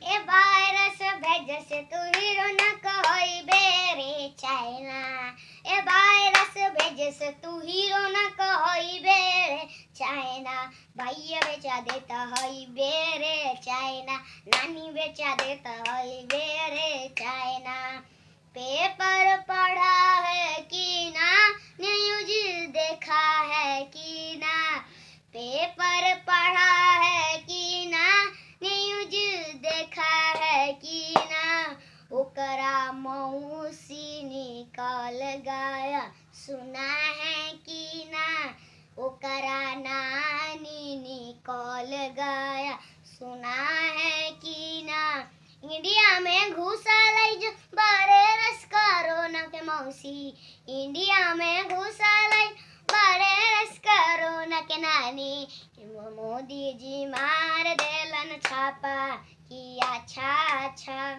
ए virus भेज से तू हीरो न कहई बेरे चाइना। ए वायरस भेज से तू हीरो न कहई बेरे चाइना। भैया बेचा देता हई बेरे चाइना। नानी बेचा देता हई बेरे चाइना। पेपर पढ़ा है कि ना, न्यूज देखा है कि ना। पेपर पढ़ा है कि ना, न्यूज देखा है कि ना। ओकरा मौसी निकल गया सुना है कि ना। ओकरा नानी निकल गया सुना है कि ना। इंडिया में घुसल जो वायरस कोरोना के मौसी। इंडिया में घुसल वायरस कोरोना के नानी। मोदी जी मार देलन छापा कि अच्छा अच्छा।